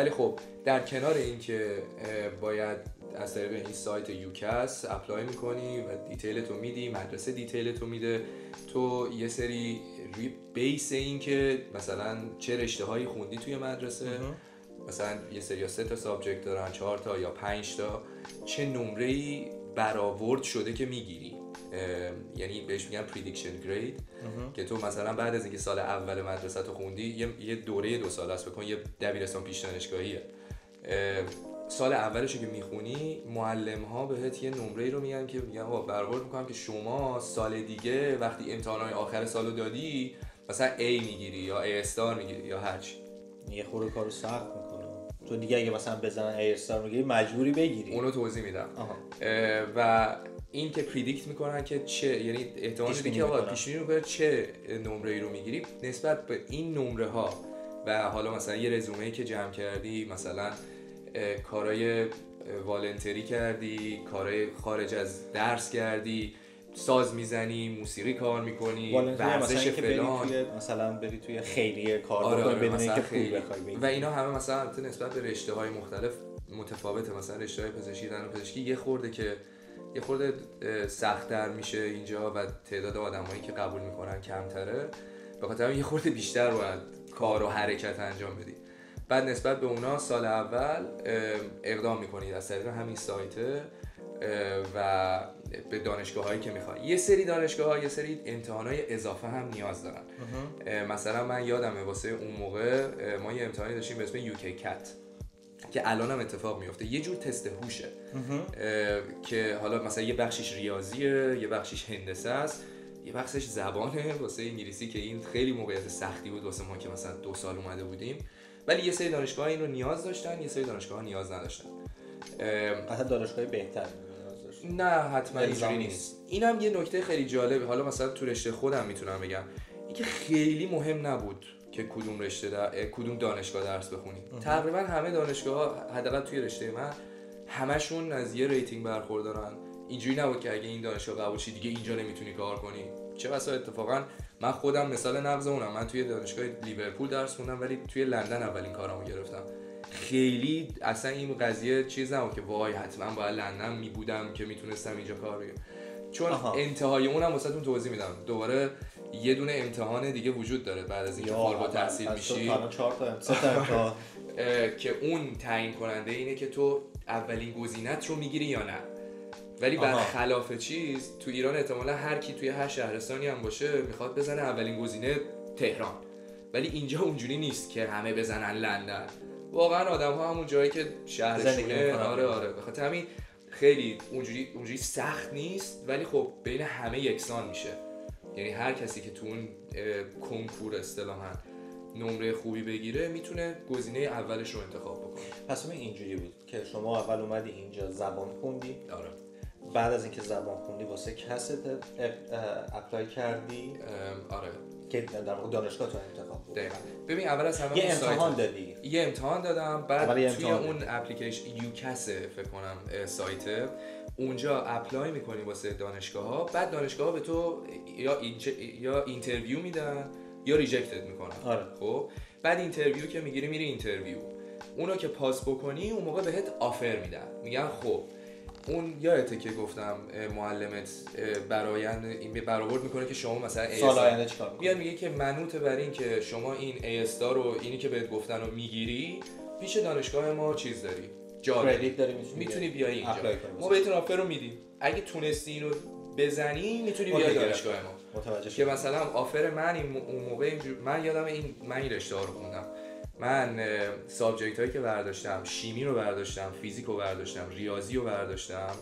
ولی خب در کنار این که باید از طریق این سایت یوکس اپلای میکنی و دیتیل تو میدی، مدرسه دیتیل تو میده، تو یه سری روی بیس این که مثلا چه رشته هایی خوندی توی مدرسه، مثلا یه سری 3 تا سابجکت دارن، 4 تا یا 5 تا، چه نمره‌ای برآورد شده که میگیری، یعنی بهش میگن پردیکشن گرید، که تو مثلا بعد از اینکه سال اول مدرسه تو خوندی، یه دوره 2 ساله است، بکن یه دبیرستان پیش دانشگاهیه، سال اولشو که میخونی معلم ها بهت یه نمره‌ای رو میگن که میگن برآورد میکنم که شما سال دیگه وقتی امتحانات آخر سالو دادی مثلا A میگیری یا A استار میگیری یا هر چی. یه خورده کارو سخت میکنه، تو دیگه اگه مثلا بزنن A استار میگیری مجبوری بگیری. اونو توضیح میدم. و این که پردیکت میکنن که چه، یعنی احتمال میده که آقا پیش بینی میکنه چه نمره‌ای رو میگیری نسبت به این نمره ها، و حالا مثلا یه رزومه‌ای که جمع کردی، مثلا کارهای والنتری کردی، کارهای خارج از درس کردی، ساز میزنی، موسیقی کار میکنی، ورزش فلان، مثلا بری توی خیریه کار بکنی بدون اینکه پول بخوای بگیری، و اینا همه مثلا نسبت به رشته‌های مختلف متفاوته. مثلا رشته‌های پزشکی، دندانپزشکی یه خورده سخت‌تر میشه اینجا و تعداد آدمایی که قبول میکنن کمتره، به خاطر یه خورده بیشتر باید کار و حرکت انجام بدی. بعد نسبت به اونا سال اول اقدام میکنید از طریق همین سایته و به دانشگاهایی که میخوان. یه سری دانشگاه‌ها یه سری امتحانات اضافه هم نیاز دارن. مثلا من یادمه واسه اون موقع ما یه امتحانی داشتیم به اسم یوکی کت که الان هم اتفاق میفته، یه جور تست هوشه که حالا مثلا یه بخشش ریاضیه، یه بخشش هندسه است، یه بخشش زبانه واسه انگلیسی که این خیلی موقعیت سختی بود واسه ما که مثلا 2 سال اومده بودیم، ولی یه سری دانشگاه‌ها این رو نیاز داشتن، یه سری دانشگاه‌ها نیاز نداشتن. حتی دانشگاه بهتر نیاز داشتن. نه حتما اینجوری نیست. اینم یه نکته خیلی جالبه. حالا مثلا تو رشته خودم میتونم بگم اینکه خیلی مهم نبود که کدوم رشته کدوم دانشگاه درس بخونی. تقریبا همه دانشگاه‌ها حداقل توی رشته من همشون از یه ریتینگ برخوردارن. اینجوری نبود که اگه این دانشگاه قبول شی دیگه اینجا نمیتونی کار کنی. چه بسا اتفاقا من خودم مثال نقض اونم، من توی دانشگاه لیورپول درس خوندم ولی توی لندن اولین کارامو گرفتم. خیلی اصلا این قضیه چیز نبود که وای حتما باید لندن میبودم که میتونستم اینجا کار بگیرم، چون انتهای اونم واسهتون توضیح میدم. دوباره یه دونه امتحان دیگه وجود داره بعد از اینکه فارغ التحصیل میشی، 4 تا امتحان که اون تعیین کننده اینه که تو اولین گزینت رو میگیری یا نه. ولی برخلاف چیز تو ایران احتمالا هر کی توی هر شهرستانی هم باشه میخواد بزنه اولین گزینه تهران، ولی اینجا اونجوری نیست که همه بزنن لندن. واقعا آدم‌ها همون جایی که شهرشونه. آره بخاطر همین خیلی اونجوری سخت نیست، ولی خب بین همه یکسان میشه. یعنی هر کسی که تو اون کنکور اصطلاحاً نمره خوبی بگیره میتونه گزینه اولش رو انتخاب بکنه. پس اینجوری بود که شما اول اومدی اینجا زبان خوندی. آره. بعد از اینکه زبان خوندی واسه کست اپلای کردی. آره. که در واقع دانشگاه تو انتخاب بود. دقیقاً. ببین اول از همه یه امتحان دادی. یه امتحان دادم، بعد توی اون اپلیکیشن یوکس فکر کنم سایت، اونجا اپلای میکنی واسه دانشگاه‌ها، بعد دانشگاه‌ها به تو یا اینترویو میدن یا ریجکتت میکنن. آره. خب بعد اینترویو که میگیری میری اینترویو، اونو که پاس بکنی اون موقع بهت آفر میدن، میگن خب اون یادته که گفتم معلمت این برآورد میکنه که شما مثلا سال آینده چیکار می‌کنی، میاد میگه که منوط بر این که شما این A استار رو اینی که بهت گفتن رو میگیری، پیش دانشگاه ما چیز داری، جا داری، میتونی بیای اینجا، ما بهتون آفر رو میدیم، اگه تونستی اینو بزنی میتونی بیای دانشگاه ما. متوجه که مثلا آفر من اون موقع من یادم من این رشته ها رو خوندم، من سابجکت هایی که برداشتم، شیمی رو برداشتم، فیزیک رو برداشتم، ریاضی رو برداشتم،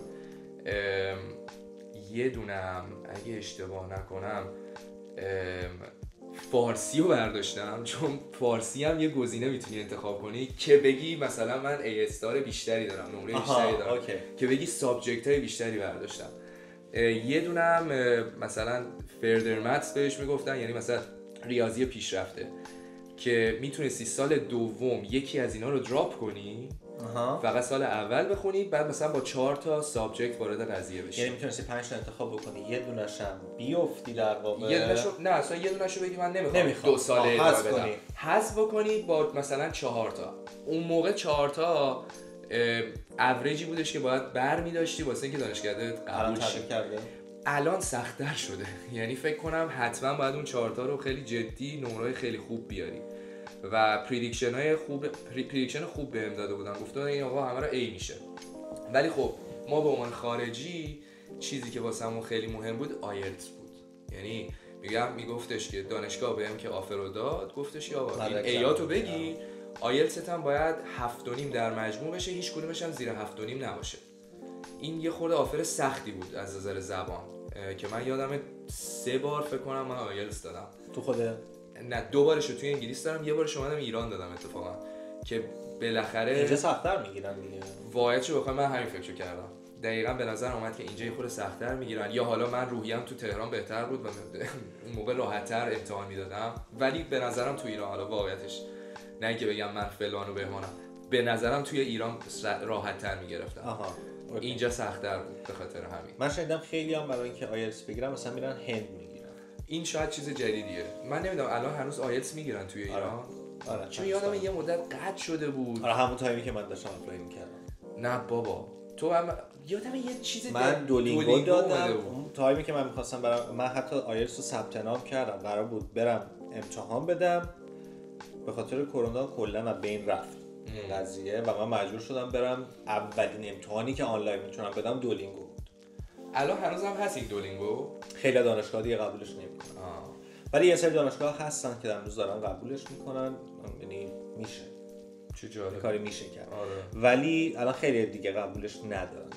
یه دونم اگه اشتباه نکنم فارسی رو برداشتم، چون فارسی هم یه گزینه میتونی انتخاب کنی که بگی مثلا من A استار بیشتری دارم، نمره بیشتری دارم، که بگی سابجکت های بیشتری برداشتم. یه دونم مثلا فردر متس بهش میگفتن، یعنی مثلا ریاضی پیشرفته، که میتونستی سال دوم یکی از اینا رو دراپ کنی فقط سال اول بخونی، بعد مثلا با 4 تا سابجکت وارد قضیه بشی. یعنی میتونستی 5 تا انتخاب بکنی، یه دونه‌ش هم بیفتی در واقع، یه دونهشو نه اصلا یه دونهشو بگی من نمیخوام 2 ساله ادامه بدم، حذف بکنی با مثلا 4 تا. اون موقع 4 تا اوریجی بودش که باید برمی داشتی واسه اینکه دانشگاهت قبول شی. الان سخت‌تر شده، یعنی فکر کنم حتما باید اون 4 تا رو خیلی جدی نمره‌های خیلی خوب بیاری و پردیکشن خوب بهم داده بودن، گفتن این آقا همه رو A میشه. ولی خب ما به عنوان خارجی چیزی که واسمون خیلی مهم بود آیلتس بود. یعنی میگفتش که دانشگاه بهم که آفر رو داد، گفتش که آقا این ایاتو بگی، آیلتست هم باید 7.5 در مجموع بشه، هیچ کدومش هم زیر 7.5 نباشه. این یه خورده آفر سختی بود از نظر زبان که من یادمه 3 بار فکر کنم من آیلتس دادم. تو خودت؟ نه 2 بارشو توی انگلیس دادم، یه بارش اومدم ایران دادم اتفاقا که بالاخره اینجا سخت‌تر میگیرن دیگه. واقعیتشو بخوام من همین فکرشو کردم. دقیقاً به نظر اومد که اینجا یه خورده سخت‌تر میگیرن، یا حالا من روحیه‌ام تو تهران بهتر بود و اون موقع راحت‌تر امتحان میدادم، ولی به نظرم تو ایران، حالا واقعیتش نه اینکه بگم من فلان و بهمانم، به نظرم توی ایران راحت‌تر میگرفتم. اینجا سخت‌تر بود به خاطر همین. من شنیدم خیلی هم برای اینکه آیلتس بگیرن مثلا میرن هند میگیرن. این شاید چیز جدیدیه، من نمیدونم الان هنوز آیلتس میگیرن توی ایران. آره. چون یادم یه مدت قطع شده بود. آره همون تایمی که من داشتم اپلای می‌کردم. نه بابا تو هم یادم یه چیز من دولینگو دادم اون تایمی که من می‌خواستم برم، من حتی آیلتس رو ثبت نام کردم، قرار بود برم امتحان بدم، به خاطر کرونا کلا از بین رفت قضیه و من مجبور شدم برم. اولین امتحانی که آنلاین میتونم بدم دولینگو بود. الان هنوز هم هست این دولینگو؟ خیلی دانشگاه دیگه قبولش نمیکنن، ولی یه سری دانشگاه هستن که هنوز دارن قبولش میکنن، یعنی میشه چه جالب کاری میشه کرد. آره. ولی الان خیلی دیگه قبولش ندارن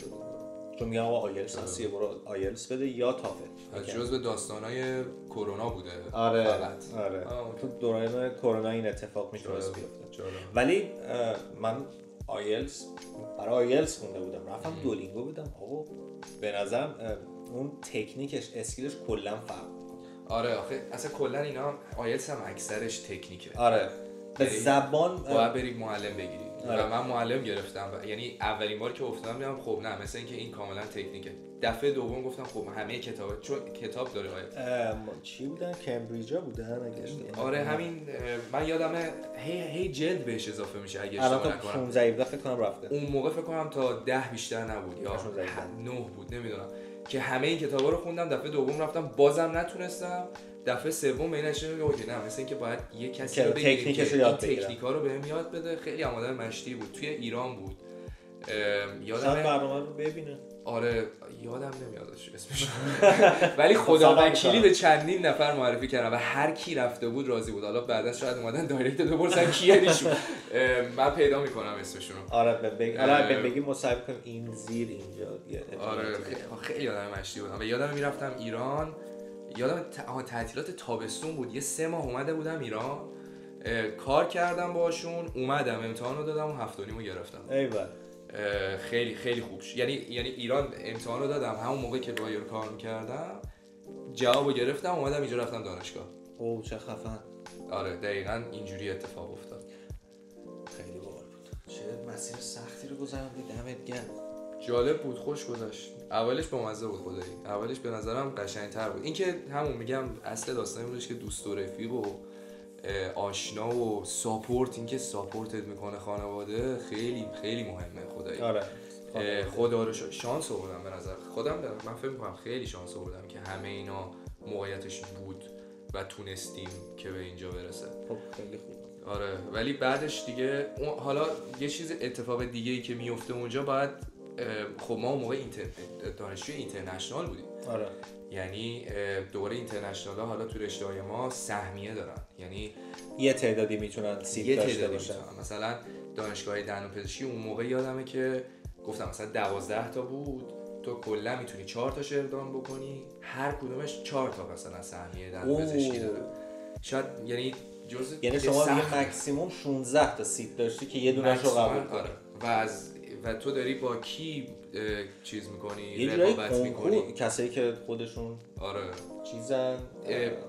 چون میگن آقا آیلتس هست یه برو آیلتس بده یا تافل. جزء داستانای کرونا بوده. آره فقط. آره تو دوران کرونا این اتفاق میتونست بیفته. ولی من برای آیلتس خونده بودم، رفتم دولینگو بدم. آقا به نظرم اون تکنیکش اسکیلش کلا فرق. آره آخه اصلا کلا اینا آیلتس هم اکثرش تکنیکه. آره به زبان باید بری معلم بگیری. آره. و من معلم گرفتم یعنی اولین بار که افتادم دیدم خب نه مثلا اینکه این کاملا تکنیکه. دفعه دوم گفتم خب همه کتاب، چون کتاب داره چی بودن، کمبریجا بودن اگه آره همین. من یادمه هی جلد بهش اضافه میشه اگه اشتباه نکنم. 16 فکر کنم رفته. اون موقع فکر کنم تا 10 بیشتر نبود یا 9 بود نمیدونم، که همه این کتابا رو خوندم. دفعه دوم رفتم بازم نتونستم. دفعه سوم به این نشون میگه اوکی نه مثلا اینکه باید یه کسی رو بگیریم که این تکنیکا رو بهم یاد بده. خیلی آماده مشتی بود، توی ایران بود. یادم برنامه رو ببینه. آره یادم نمیادش اسمش ولی خداوکیلی به چندین نفر معرفی کردم و هر کی رفته بود راضی بود. حالا بعدش شاید اومدن دایرکت بپرسن کیه ایشون، من پیدا میکنم اسمشون رو. آره بگی مصاحبه کنیم این زیر اینجا. آره خیلی یادم مشتی بودم و یادم میرفتم ایران. یادم تعطیلات تابستون بود، یه 3 ماه اومده بودم ایران، کار کردم باشون، اومدم امتحان رو دادم و 7.5 رو گرفتم. ایول خیلی خیلی خوب شد. یعنی ایران امتحان رو دادم همون موقع که با یارو کار می‌کردم، جوابو گرفتم، اومدم اینجا رفتم دانشگاه. اوه چه خفن. آره دقیقاً اینجوری اتفاق افتاد. خیلی باحال بود. چه مسیر سختی رو گذروندی، دمت گرم. جالب بود، خوش گذشت. اولش بامزه بود خدایی. اولش به نظرم قشنگ‌تر بود. این که همون میگم اصل داستانی بودش که دوست و رفیق و آشنا و ساپورت، این که ساپورتت میکنه خانواده خیلی خیلی مهمه خدایی. آره خدا رو شانس آوردم به نظر خودم. من فکر می‌کنم خیلی شانس آوردم که همه اینا موقعیتش بود و تونستیم که به اینجا برسه. خب خیلی خوب. آره ولی بعدش دیگه حالا یه چیز اتفاق دیگه‌ای که میفته اونجا، بعد خب ما اون موقع دانشجوی اینترنشنال بودیم. آره یعنی دوره اینترنشنال ها حالا تو رشته‌های ما سهمیه دارن، یعنی یه تعدادی میتونن سیت داشته باشن. مثلا دانشگاه دندونپزشکی اون موقع یادمه که گفتم مثلا 12 تا بود، تو کلا میتونی 4 تاش اقدام بکنی، هر کدومش 4 تا مثلا سهمیه دندونپزشکی داره. شاید یعنی شما یه ماکسیمم 16 تا سیت داشتی که یه دونه‌ش رو قبول کنی. و تو داری با کی چیز میکنی، رقابت میکنی، کسایی که خودشون آره چیزن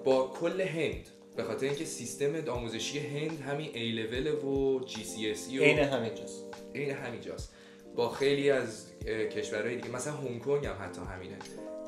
با کل هند، به خاطر اینکه سیستم آموزشی هند همین A level و GCSE و عین همینجاست. این همینجاست. با خیلی از کشورهای دیگه مثلا هنگ کنگ هم حتی همینه،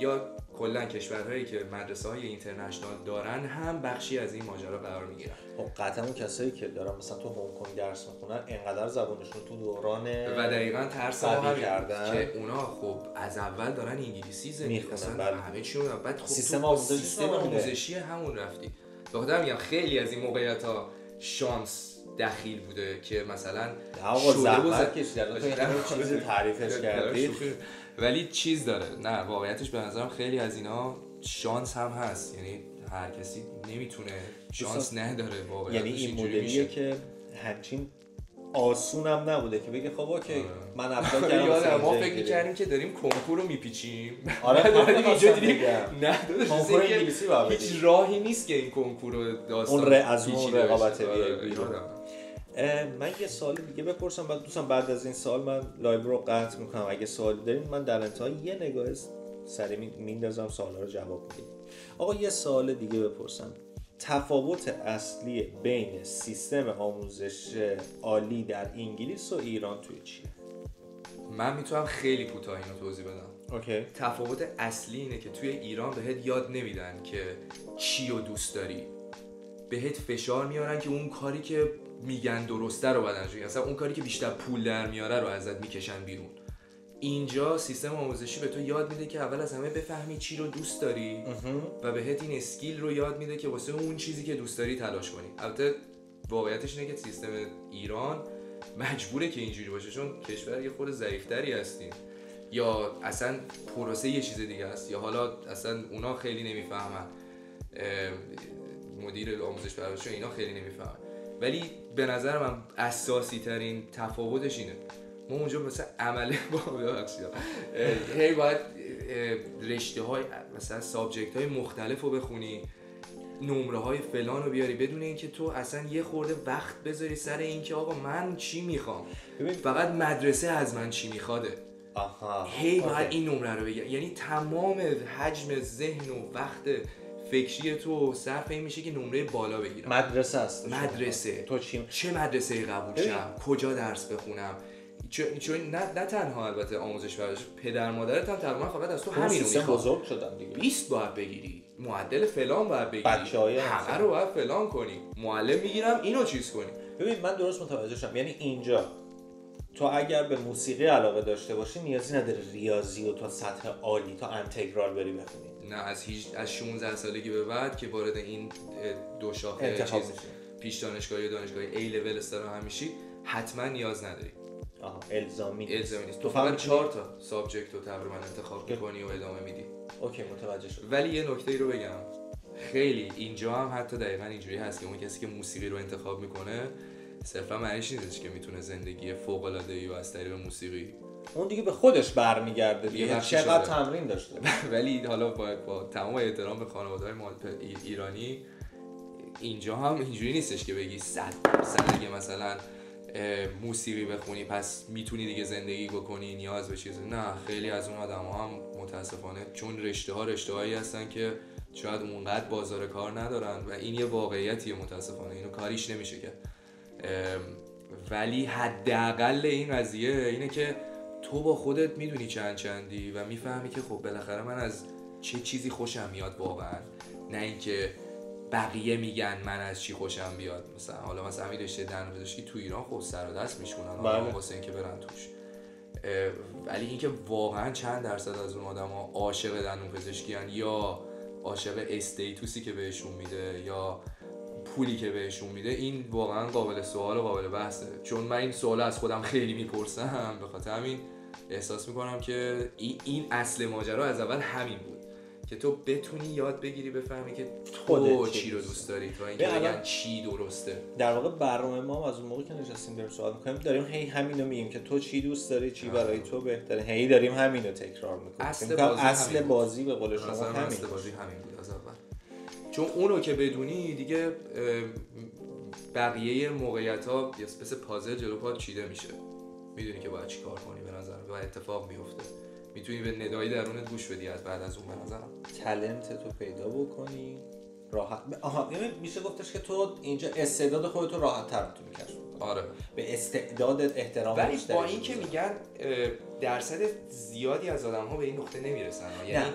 یا کلا کشورهایی که مدرسه‌های اینترنشنال دارن هم بخشی از این ماجرا قرار میگیرن. خب قطعا اون کسایی که دارن مثلا تو هنگ کنگ درس میخونن انقدر زبانشون تو دوران و دقیقاً ترس ما کردن که اونا خب از اول دارن انگلیسی زندگی میخونن، همه چی اون بعد خب سیستم آموزشی همون رفتی. بخاطر میگم خیلی از این موقعیت‌ها شانس دخیل بوده که مثلا آقا زحمت کشیدن تو چیز تعریفش کردی، ولی چیز داره. نه واقعیتش به نظرم خیلی از اینا شانس هم هست، یعنی هر کسی نمیتونه شانس نداره واقعیتش. یعنی این مدلیه که همچین آسونم نبوده که بگه خب اوکی من اپلای کردم. ما فکر می‌کردیم که داریم کنکور رو میپیچیم. آره اینجا دیدیم نه کنکور انگلیسی بود، هیچ راهی نیست که این کنکور رو داستان از اون رقابت بیرون. من یه سوال دیگه بپرسم بعد دوستان بعد از این سوال من لایو رو قطع میکنم. اگه سوالی دارین من در انتها یه نگاه سری میندازم سوالا رو جواب میدید. آقا یه سوال دیگه بپرسم، تفاوت اصلی بین سیستم آموزش عالی در انگلیس و ایران توی چیه؟ من میتونم خیلی کوتاه اینو توضیح بدم. اوکی. تفاوت اصلی اینه که توی ایران بهت یاد نمیدن که چی رو دوست داری، بهت فشار میارن که اون کاری که میگن درسته رو باید انجام بدی، اصلا اون کاری که بیشتر پول در میاره رو ازت میکشن بیرون. اینجا سیستم آموزشی به تو یاد میده که اول از همه بفهمی چی رو دوست داری و بهت این اسکیل رو یاد میده که واسه اون چیزی که دوست داری تلاش کنی. البته واقعیتش اینه که سیستم ایران مجبوره که اینجوری باشه چون کشور یه خورده ضعیف‌تری هستیم، یا اصلا پروسه یه چیز دیگه است، یا حالا اصلا اونا خیلی نمیفهمن، مدیر آموزش پرورش اینا خیلی نمیفهمن. ولی به نظر من اساسی ترین تفاوتش اینه ما اونجا مثلا عمله هی باید رشته های مثلا سابجکت های مختلف رو بخونی، نمره های فلان رو بیاری بدون اینکه تو اصلا یه خورده وقت بذاری سر اینکه آقا من چی میخوام، فقط مدرسه از من چی میخواده. هی باید این نمره رو بگیر، یعنی تمام حجم ذهن و وقت فکری تو صرف این میشه که نمره بالا بگیرم. مدرسه است. مدرسه تو چه مدرسه قبول شم، کجا درس بخونم، چون نه تنها البته آموزش پرورش، پدر مادرت هم تقریبا فقط از تو همین رو میخواد. بزرگ شدن دیگه. 20 باید بگیری، معدل فلان باید بگیری، بچه‌های همه رو باید فلان کنی، معلم میگیرم اینو چیز کنی. ببین من درست متوجه شدم، یعنی اینجا تو اگر به موسیقی علاقه داشته باشی نیازی نداره ریاضی و تا سطح عالی تا انتگرال بری بخونی. نه از 16 سالگی به بعد که وارد این دو شاخه چیز پیش دانشگاهی و دانشگاهی ای لول استارا هم میشی حتما نیاز نداری. الزامی نیست. تو فقط 4 تا سابجکت رو تقریبا انتخاب می‌کنی و ادامه میدی. اوکی متوجه شدم. ولی یه نکته‌ای رو بگم، خیلی اینجا هم حتی دقیقاً اینجوری هست که اون کسی که موسیقی رو انتخاب میکنه صرفا معنیش نیست که میتونه زندگی فوق‌العاده‌ای و از طریق موسیقی، اون دیگه به خودش برمیگرده دیگه چقدر تمرین داشته. ولی حالا با تمام احترام به خانواده‌های ایرانی اینجا هم اینجوری نیستش که بگی 100% اگه مثلا موسیقی بخونی پس میتونی دیگه زندگی بکنی نیاز به چیزی. نه، خیلی از اون آدم‌ها هم متاسفانه چون رشته‌هایی هستن که شاید اونقدر بازار کار ندارن و این یه واقعیتیه متاسفانه، اینو کاریش نمیشه که. ولی حداقل این قضیه اینه که تو با خودت میدونی چندی و میفهمی که خب بالاخره من از چه چیزی خوشم میاد واقعا، نه اینکه بقیه میگن من از چی خوشم بیاد. مثلا همین رشته دندونپزشکی تو ایران خب سر و دست میشکنن واسه اینکه برن توش، ولی اینکه واقعا چند درصد از اون آدما عاشق دندونپزشکی ان یا عاشق استیتوسی که بهشون میده یا پولی که بهشون میده، این واقعا قابل سوال و قابل بحثه. چون من این سوال از خودم خیلی میپرسم، به خاطر همین احساس میکنم که این اصل ماجرا از اول همین بود که تو بتونی یاد بگیری بفهمی که تو چی رو دوست داری تا اینکه بگن چی درسته. در واقع برنامه ما از اون موقع که نشستیم داریم سوال میکنیم داریم هی همینو میگیم که تو چی دوست داری، چی برای تو بهتره، هی داریم همینو تکرار میکنیم. اصل بازی به قول شما همین اصل بازی همین بود از اول. چون اونو که بدونی دیگه بقیه موقعیت‌ها مثل پازل جلو پات چیده میشه، میدونی که باید چی کار کنی، به نظر و اتفاق میفته، میتونی به ندای درونت گوش بدی از بعد از اون. به نظرم تالنت تو پیدا بکنی راحت. یعنی میشه گفتش که تو اینجا استعداد خودت رو راحت تر میتونی کشف کنی. آره. به استعدادت احترام ولی با این که میگن درصد زیادی از آدم‌ها به این نقطه نمیرسن، یعنی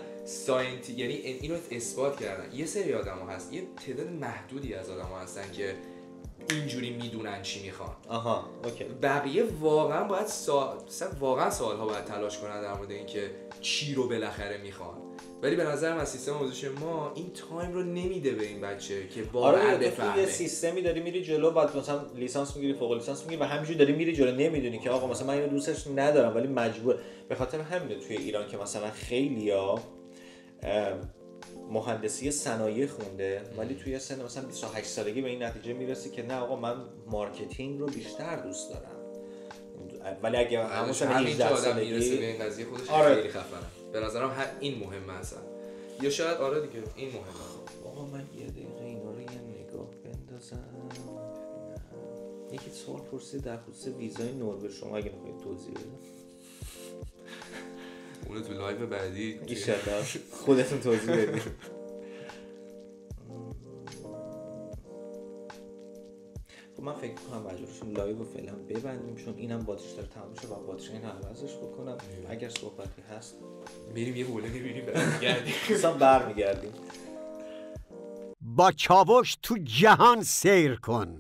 یعنی اینو اثبات کردن. یه سری آدم‌ها هست، یه تعداد محدودی از آدم‌ها هستن که اینجوری میدونن چی میخوان. آها اوکی. بقیه واقعا باید واقعا سوال‌ها باید تلاش کنن در مورد اینکه چی رو بالاخره میخوان. ولی به نظر من سیستم آموزش ما این تایم رو نمیده به این بچه که واقعا بفهمه. تو یه سیستمی داری میری جلو، بعد مثلا لیسانس میگیری، فوق لیسانس میگیری و همینجوری داری میری جلو، نمیدونی که آقا مثلا من اینو دوستش ندارم ولی مجبور. به خاطر همینه توی ایران که مثلا خیلیا مهندسی صنایع خونده ولی توی سن مثلا 28 سالگی به این نتیجه میرسی که نه آقا من مارکتینگ رو بیشتر دوست دارم. ولی اگه همون سن 18 سالگی میرسه به این قضیه خودش خیلی خفنه. به نظرم این مهمه اصلا. یا شاید آره دیگه این مهمه. آقا من یه دقیقه اینا رو یه نگاه بندازم. یکی سوال پرسید در خصوص ویزای نروژ، شما اگه میخواید توضیح بدید. اونو تو لایو بعدی ان شاءالله خودتون توضیح بدید. خب من فکر کنم مجبورشیم لایو رو فعلا ببندیم چون اینم باتریش داره تموم میشه و باتری این عوضش بکنم. اگر صحبتی هست میریم یه بوله میبینیم برمیگردیم. اصلا برمیگردیم. با چاوش تو جهان سیر کن.